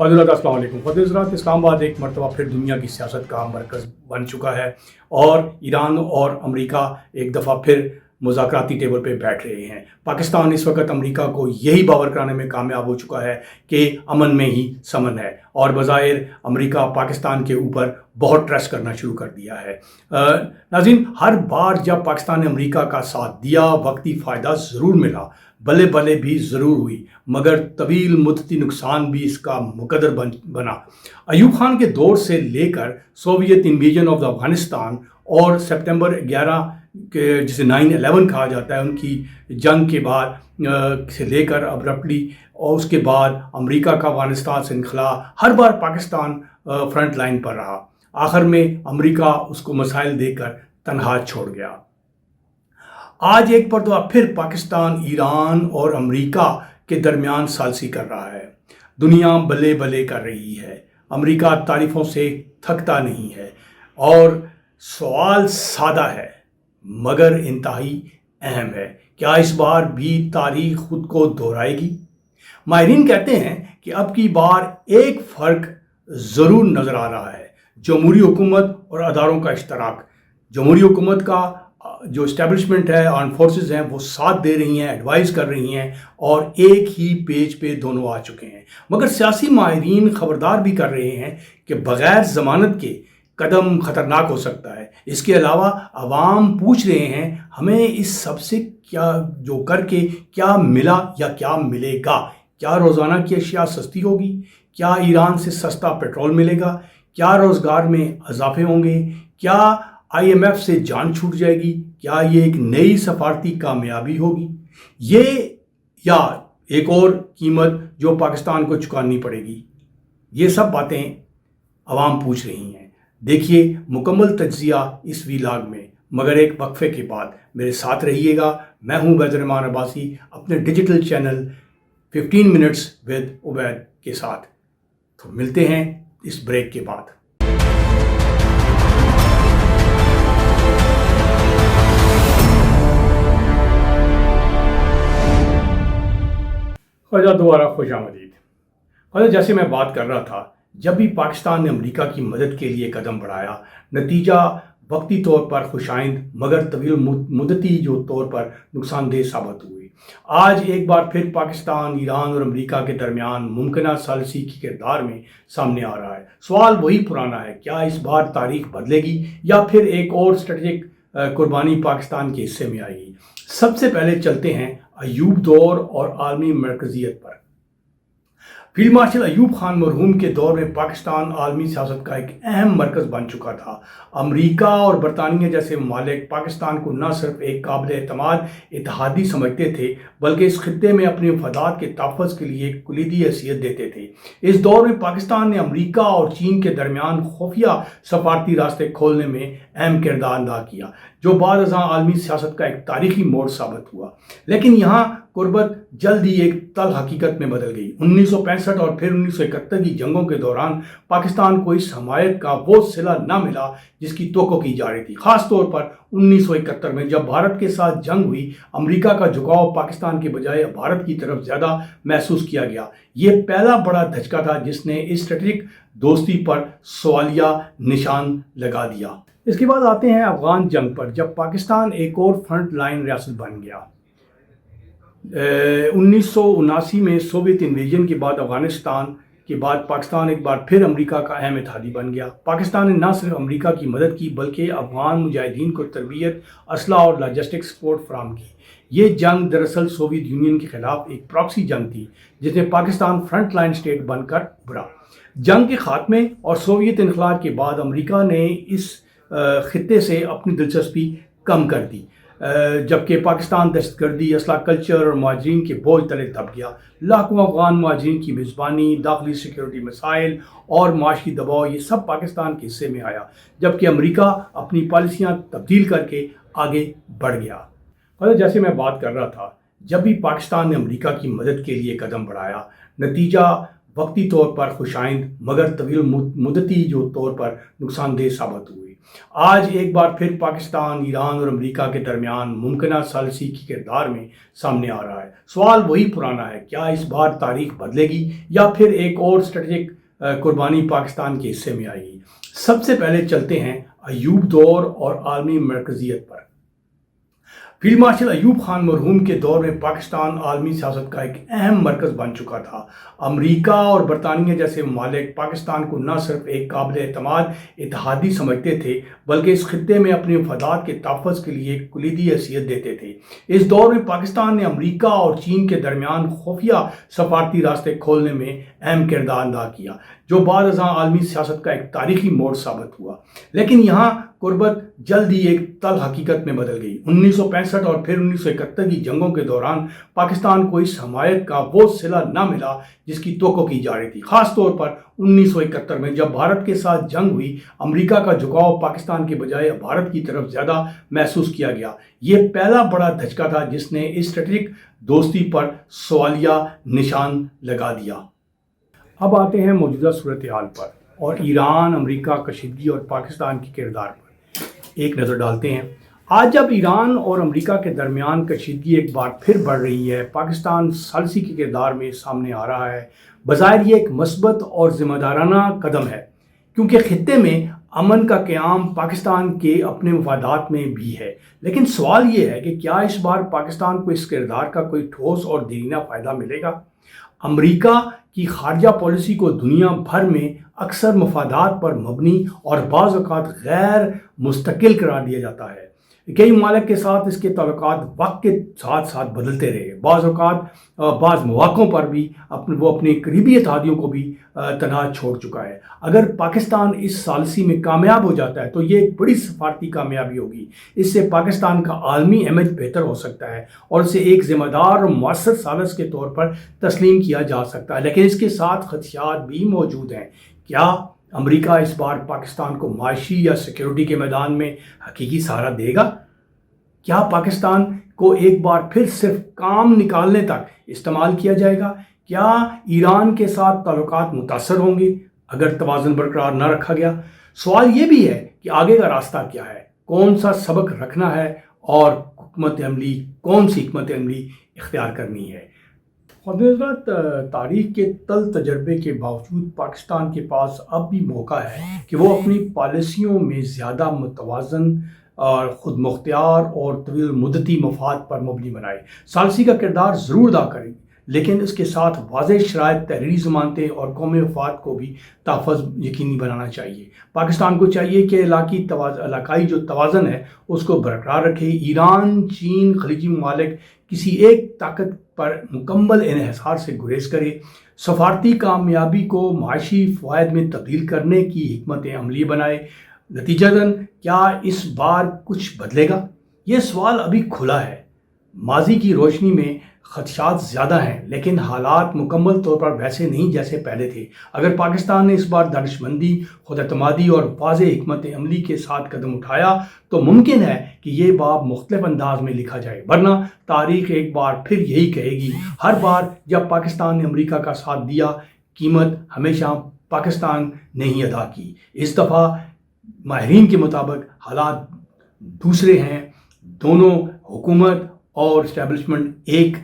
हज़रात अस्सलाम वालेकुम। हज़रात इस्लामाबाद एक मरतबा फिर दुनिया की सियासत का मरकज़ बन चुका है और ईरान और अमेरिका एक दफ़ा फिर मुज़ाकराती टेबल पे बैठ रहे हैं। पाकिस्तान इस वक्त अमेरिका को यही बावर कराने में कामयाब हो चुका है कि अमन में ही समन है और बज़ाहिर अमेरिका पाकिस्तान के ऊपर बहुत ट्रस्ट करना शुरू कर दिया है। नाज़रीन, हर बार जब पाकिस्तान ने अमेरिका का साथ दिया वक्ती फ़ायदा ज़रूर मिला, बल्ले बल्ले भी ज़रूर हुई, मगर तवील मुद्दती नुकसान भी इसका मुकद्दर बना। अयूब खान के दौर से लेकर सोवियत इन्वेजन ऑफ अफ़गानिस्तान और सितंबर 11 के जिसे 9/11 कहा जाता है उनकी जंग के बाद से लेकर अब्रप्टली और उसके बाद अमेरिका का अफ़गानिस्तान से इनखला, हर बार पाकिस्तान फ्रंट लाइन पर रहा। आखिर में अमेरिका उसको मसाइल देकर तनहा छोड़ गया। आज एक मरतबा फिर पाकिस्तान ईरान और अमेरिका के दरमियान सालसी कर रहा है। दुनिया बल्ले बल्ले कर रही है, अमेरिका तारीफ़ों से थकता नहीं है और सवाल सादा है मगर इंतहाई अहम है, क्या इस बार भी तारीख खुद को दोहराएगी? माहिरीन कहते हैं कि अब की बार एक फ़र्क ज़रूर नज़र आ रहा है, जमहूरी हुकूमत और अदारों का इश्तराक। जमहूरी हुकूमत का जो इस्टेब्लिशमेंट है, आर्म फोर्सेस हैं, वो साथ दे रही हैं, एडवाइस कर रही हैं और एक ही पेज पे दोनों आ चुके हैं। मगर सियासी माहिरीन ख़बरदार भी कर रहे हैं कि बग़ैर ज़मानत के कदम ख़तरनाक हो सकता है। इसके अलावा अवाम पूछ रहे हैं हमें इस सब से क्या जो करके क्या मिला या क्या मिलेगा? क्या रोज़ाना की अशिया सस्ती होगी? क्या ईरान से सस्ता पेट्रोल मिलेगा? क्या रोज़गार में इजाफे होंगे? क्या IMF से जान छूट जाएगी? क्या ये एक नई सफारती कामयाबी होगी? ये या एक और कीमत जो पाकिस्तान को चुकानी पड़ेगी? ये सब बातें अवाम पूछ रही हैं। देखिए मुकम्मल तज्ज़िया इस वीलाग में, मगर एक वक्फे के बाद मेरे साथ रहिएगा। मैं हूँ उबैद अब्बासी अपने digital channel 15 minutes with Ubaid के साथ। तो मिलते हैं इस ब्रेक के बाद। ख़ुदा दोबारा खुश आमदीद। ख़ुदा जैसे मैं बात कर रहा था, जब भी पाकिस्तान ने अमेरिका की मदद के लिए कदम बढ़ाया, नतीजा वक्ती तौर पर खुशाइंद मगर तवील मुद्दती जो तौर पर नुकसानदेह साबित हुई। आज एक बार फिर पाकिस्तान ईरान और अमेरिका के दरमियान मुमकिन सालसी के किरदार में सामने आ रहा है। सवाल वही पुराना है, क्या इस बार तारीख बदलेगी या फिर एक और स्ट्रेटजिक कुर्बानी पाकिस्तान के हिस्से में आएगी? सबसे पहले चलते हैं अयूब दौर और आलमी मरकजियत पर। फील्ड मार्शल अयूब खान मरहूम के दौर में पाकिस्तान आलमी सियासत का एक अहम मरकज़ बन चुका था। अमेरिका और बरतानिया जैसे ममालिक पाकिस्तान को न सिर्फ एक काबिल एतमाद इत्तेहादी समझते थे, बल्कि इस खित्ते में अपने मफादात के तहफ़्फ़ुज़ के लिए कुलीदी हैसियत देते थे। इस दौर में पाकिस्तान ने अमेरिका और चीन के दरमियान खुफिया सफारती रास्ते खोलने में अहम किरदार अदा किया, जो बाद अज़ां आलमी सियासत का एक तारीखी मोड़ साबित हुआ। लेकिन यहाँ कुर्बत जल्द ही एक तल हकीकत में बदल गई। 1965 और फिर 1971 की जंगों के दौरान पाकिस्तान को इस हमायत का वो सिला न मिला जिसकी तवक्को की जा रही थी। ख़ास तौर पर 1971 में जब भारत के साथ जंग हुई, अमेरिका का झुकाव पाकिस्तान के बजाय भारत की तरफ ज़्यादा महसूस किया गया। ये पहला बड़ा धचका था जिसने इस स्ट्रेटेजिक दोस्ती पर सवालिया निशान लगा दिया। इसके बाद आते हैं अफ़गान जंग पर, जब पाकिस्तान एक और फ्रंट लाइन रियासत बन गया। 1979 में सोवियत इन्वेजन के बाद अफ़गानिस्तान के बाद पाकिस्तान एक बार फिर अमेरिका का अहम इत्तेहादी बन गया। पाकिस्तान ने न सिर्फ अमेरिका की मदद की बल्कि अफ़गान मुजाहिदीन को तरबियत, असला और लॉजिस्टिक सपोर्ट फराहम की। ये जंग दरअसल सोवियत यूनियन के खिलाफ एक प्रॉक्सी जंग थी जिसमें पाकिस्तान फ्रंट लाइन स्टेट बनकर उभरा। जंग के खात्मे और सोवियत इनखला के बाद अमेरिका ने इस खित्ते से अपनी दिलचस्पी कम कर दी, जबकि पाकिस्तान दहशतगर्दी, असला कल्चर और मुहाजिरीन के बोझ तले दब गया। लाखों अफगान मुहाजिरीन की मेज़बानी, दाखिली सिक्योरिटी मसाइल और माशी दबाव, ये सब पाकिस्तान के हिस्से में आया, जबकि अमेरिका अपनी पॉलिसियाँ तब्दील करके आगे बढ़ गया। और जैसे मैं बात कर रहा था, जब भी पाकिस्तान ने अमेरिका की मदद के लिए कदम बढ़ाया, नतीजा वक्ती तौर पर खुशाइंद मगर तवील मुद्दती जो तौर पर नुकसानदेह साबित हुई। آج ایک بار پھر پاکستان، ایران اور امریکہ کے درمیان ممکنہ ثالثی کی کردار میں سامنے آ رہا ہے۔ سوال وہی پرانا ہے، کیا اس بار تاریخ بدلے گی یا پھر ایک اور اسٹریٹجک قربانی پاکستان کے حصے میں آئے گی؟ سب سے پہلے چلتے ہیں ایوب دور اور عالمی مرکزیت پر۔ فیلڈ مارشل ایوب خان مرحوم کے دور میں پاکستان عالمی سیاست کا ایک اہم مرکز بن چکا تھا۔ امریکہ اور برطانیہ جیسے ممالک پاکستان کو نہ صرف ایک قابل اعتماد اتحادی سمجھتے تھے بلکہ اس خطے میں اپنے مفادات کے تحفظ کے لیے کلیدی حیثیت دیتے تھے۔ اس دور میں پاکستان نے امریکہ اور چین کے درمیان خفیہ سفارتی راستے کھولنے میں اہم کردار ادا کیا، جو بعد ازاں عالمی سیاست کا ایک تاریخی موڑ ثابت ہوا۔ لیکن یہاں قربت جلد ہی ایک تلخ حقیقت میں بدل گئی۔ 1965 اور پھر 1971 کی جنگوں کے دوران پاکستان کو اس حمایت کا وہ صلہ نہ ملا جس کی توقع کی جا رہی تھی۔ خاص طور پر 1971 میں جب بھارت کے ساتھ جنگ ہوئی، امریکہ کا جھکاؤ پاکستان کے بجائے بھارت کی طرف زیادہ محسوس کیا گیا۔ یہ پہلا بڑا دھچکا تھا جس نے اس اسٹریٹجک دوستی پر سوالیہ نشان لگا دیا۔ اب آتے ہیں موجودہ صورتحال پر اور ایران، امریکہ، کشیدگی اور پاکستان کے کردار پر ایک نظر ڈالتے ہیں۔ آج جب ایران اور امریکہ کے درمیان کشیدگی ایک بار پھر بڑھ رہی ہے، پاکستان ثالثی کے کردار میں سامنے آ رہا ہے۔ بظاہر یہ ایک مثبت اور ذمہ دارانہ قدم ہے، کیونکہ خطے میں امن کا قیام پاکستان کے اپنے مفادات میں بھی ہے۔ لیکن سوال یہ ہے کہ کیا اس بار پاکستان کو اس کردار کا کوئی ٹھوس اور دیرینہ فائدہ ملے گا؟ امریکہ کی خارجہ پالیسی کو دنیا بھر میں اکثر مفادات پر مبنی اور بعض اوقات غیر مستقل قرار دیا جاتا ہے۔ کئی ممالک کے ساتھ اس کے تعلقات وقت کے ساتھ ساتھ بدلتے رہے۔ بعض اوقات بعض مواقعوں پر بھی وہ اپنے قریبی اتحادیوں کو بھی تنہا چھوڑ چکا ہے۔ اگر پاکستان اس ثالثی میں کامیاب ہو جاتا ہے تو یہ ایک بڑی سفارتی کامیابی ہوگی۔ اس سے پاکستان کا عالمی امیج بہتر ہو سکتا ہے اور اسے ایک ذمہ دار اور مؤثر ثالث کے طور پر تسلیم کیا جا سکتا ہے۔ لیکن اس کے ساتھ خدشات بھی موجود ہیں۔ کیا امریکہ اس بار پاکستان کو معاشی یا سیکیورٹی کے میدان میں حقیقی سہارا دے گا؟ کیا پاکستان کو ایک بار پھر صرف کام نکالنے تک استعمال کیا جائے گا؟ کیا ایران کے ساتھ تعلقات متاثر ہوں گے اگر توازن برقرار نہ رکھا گیا؟ سوال یہ بھی ہے کہ آگے کا راستہ کیا ہے، کون سا سبق رکھنا ہے اور کون سی حکمت عملی اختیار کرنی ہے۔ حضرت، تاریخ کے تل تجربے کے باوجود پاکستان کے پاس اب بھی موقع ہے کہ وہ اپنی پالیسیوں میں زیادہ متوازن اور خود مختار اور طویل مدتی مفاد پر مبنی بنائے۔ ثالثی کا کردار ضرور ادا کریں، لیکن اس کے ساتھ واضح شرائط، تحریری ضمانتیں اور قومی مفاد کو بھی تحفظ یقینی بنانا چاہیے۔ پاکستان کو چاہیے کہ علاقائی جو توازن ہے اس کو برقرار رکھے۔ ایران، چین، خلیجی ممالک کسی ایک طاقت پر مکمل انحصار سے گریز کرے، سفارتی کامیابی کو معاشی فوائد میں تبدیل کرنے کی حکمت عملی بنائے۔ نتیجتاً کیا اس بار کچھ بدلے گا؟ یہ سوال ابھی کھلا ہے۔ ماضی کی روشنی میں خدشات زیادہ ہیں، لیکن حالات مکمل طور پر ویسے نہیں جیسے پہلے تھے۔ اگر پاکستان نے اس بار دانشمندی، خود اعتمادی اور واضح حکمت عملی کے ساتھ قدم اٹھایا تو ممکن ہے کہ یہ باب مختلف انداز میں لکھا جائے، ورنہ تاریخ ایک بار پھر یہی کہے گی، ہر بار جب پاکستان نے امریکہ کا ساتھ دیا، قیمت ہمیشہ پاکستان نے ہی ادا کی۔ اس دفعہ ماہرین کے مطابق حالات دوسرے ہیں۔ دونوں حکومت اور اسٹیبلشمنٹ ایک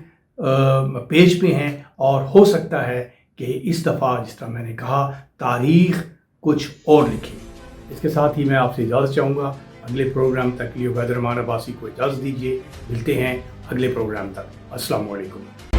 پیج پہ ہیں اور ہو سکتا ہے کہ اس دفعہ جس طرح میں نے کہا تاریخ کچھ اور لکھے۔ اس کے ساتھ ہی میں آپ سے اجازت چاہوں گا۔ اگلے پروگرام تک لیے عبید الرحمان عباسی کو اجازت دیجیے۔ ملتے ہیں اگلے پروگرام تک۔ السلام علیکم۔